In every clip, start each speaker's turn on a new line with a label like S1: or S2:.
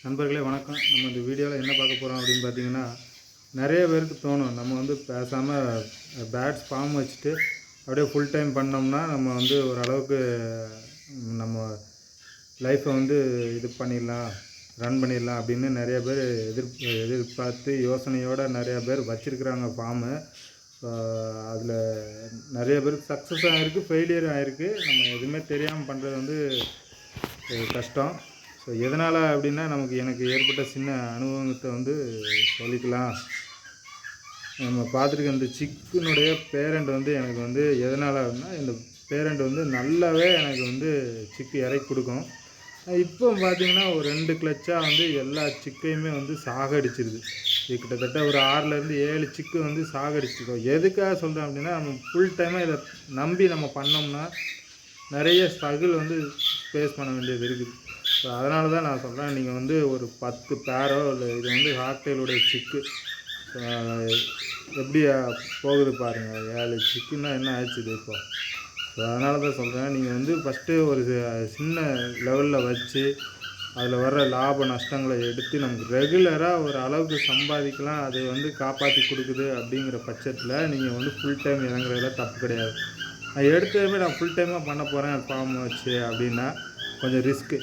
S1: நண்பர்களே வணக்கம். நம்ம இந்த வீடியோவில் என்ன பார்க்க போகிறோம் அப்படின்னு பார்த்தீங்கன்னா, நிறைய பேருக்கு தோணும் நம்ம வந்து பேசாமல் பேட்ஸ் ஃபார்ம் வச்சுட்டு அப்படியே ஃபுல் டைம் பண்ணோம்னா நம்ம வந்து ஓரளவுக்கு நம்ம லைஃப்பை வந்து இது பண்ணிடலாம், ரன் பண்ணிடலாம் அப்படின்னு நிறைய பேர் எதிர்பார்த்து யோசனையோடு நிறையா பேர் வச்சுருக்குறாங்க ஃபார்மு. அதில் நிறைய பேருக்கு சக்ஸஸ் ஆகிருக்கு, ஃபெயிலியர் ஆகிருக்கு. நம்ம எதுவுமே தெரியாமல் பண்ணுறது வந்து கஷ்டம். ஸோ எதனால் அப்படின்னா எனக்கு ஏற்பட்ட சின்ன அனுபவத்தை வந்து சொல்லிக்கலாம். நம்ம பார்த்துருக்க இந்த சிக்கனுடைய பேரண்ட் வந்து எனக்கு வந்து எதனால் அப்படின்னா, இந்த பேரண்ட் வந்து நல்லாவே எனக்கு வந்து சிக்கு இறக்கி கொடுக்கும். இப்போ பார்த்திங்கன்னா ஒரு 2 கிளச்சாக வந்து எல்லா சிக்கையுமே வந்து சாகடிச்சிருது. இது கிட்டத்தட்ட ஒரு 6லேருந்து 7 சிக்கு வந்து சாகடிச்சிருக்கோம். எதுக்காக சொல்கிறேன் அப்படின்னா, நம்ம ஃபுல் டைமாக இதை நம்பி நம்ம பண்ணோம்னா நிறைய ஸ்ட்ரகிள் வந்து ஃபேஸ் பண்ண வேண்டியது இருக்குது. ஸோ அதனால தான் நான் சொல்கிறேன், நீங்கள் வந்து ஒரு 10 பேரோ இல்லை இது வந்து ஹாக்டெயிலுடைய சிக்கு எப்படி போகுது பாருங்கள். 7 சிக்குன்னா என்ன ஆச்சு இது இப்போ. ஸோ அதனால தான் சொல்கிறேன், நீங்கள் வந்து ஃபஸ்ட்டு ஒரு சின்ன லெவலில் வச்சு அதில் வர்ற லாப நஷ்டங்களை எடுத்து நமக்கு ரெகுலராக ஒரு அளவுக்கு சம்பாதிக்கலாம், அது வந்து காப்பாற்றி கொடுக்குது அப்படிங்கிற பட்சத்தில் நீங்கள் வந்து ஃபுல் டைம் இறங்குறதுல தப்பு கிடையாது. நான் எடுத்ததுமே நான் ஃபுல் டைமாக பண்ண போகிறேன் ஃபார்ம் வச்சு அப்படின்னா கொஞ்சம் ரிஸ்க்கு.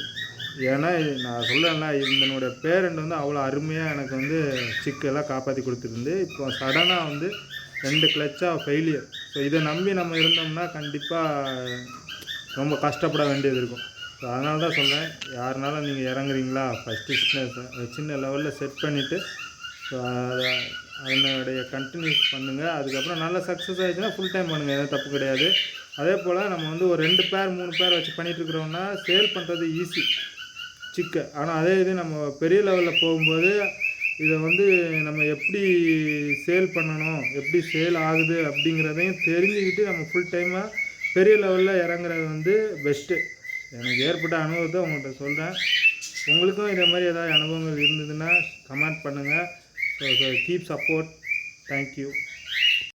S1: ஏன்னா நான் சொல்லலைன்னா இதனுடைய பேரண்ட் வந்து அவ்வளோ அருமையாக எனக்கு வந்து சிக்கெல்லாம் காப்பாற்றி கொடுத்துருந்து, இப்போ சடனாக வந்து 2 கிளச்சாக ஃபெயிலியர். ஸோ இதை நம்பி நம்ம இருந்தோம்னா கண்டிப்பாக ரொம்ப கஷ்டப்பட வேண்டியது இருக்கும். ஸோ அதனால தான் சொல்கிறேன், யாருனாலும் நீங்கள் இறங்குறீங்களா ஃபஸ்ட்டு சின்ன லெவலில் செட் பண்ணிவிட்டு ஸோ அதனுடைய கண்டினியூஸ் பண்ணுங்கள். அதுக்கப்புறம் நல்லா சக்ஸஸ் ஆகிடுச்சுன்னா ஃபுல் டைம் பண்ணுங்கள், எதுவும் தப்பு கிடையாது. அதே போல் நம்ம வந்து ஒரு 2 பேர் 3 பேர் வச்சு பண்ணிகிட்ருக்குறோம்னா சேல் பண்ணுறது ஈஸி சிக்கை. ஆனால் அதே இது நம்ம பெரிய லெவலில் போகும்போது இதை வந்து நம்ம எப்படி சேல் பண்ணணும், எப்படி சேல் ஆகுது அப்படிங்கிறதையும் தெரிஞ்சுக்கிட்டு நம்ம ஃபுல் டைமாக பெரிய லெவலில் இறங்குறது வந்து பெஸ்ட்டு. எனக்கு ஏற்பட்ட அனுபவத்தை உங்கள்கிட்ட சொல்கிறேன். உங்களுக்கும் இதே மாதிரி ஏதாவது அனுபவங்கள் இருந்ததுன்னா கமெண்ட் பண்ணுங்கள். So keep support. தேங்க்யூ.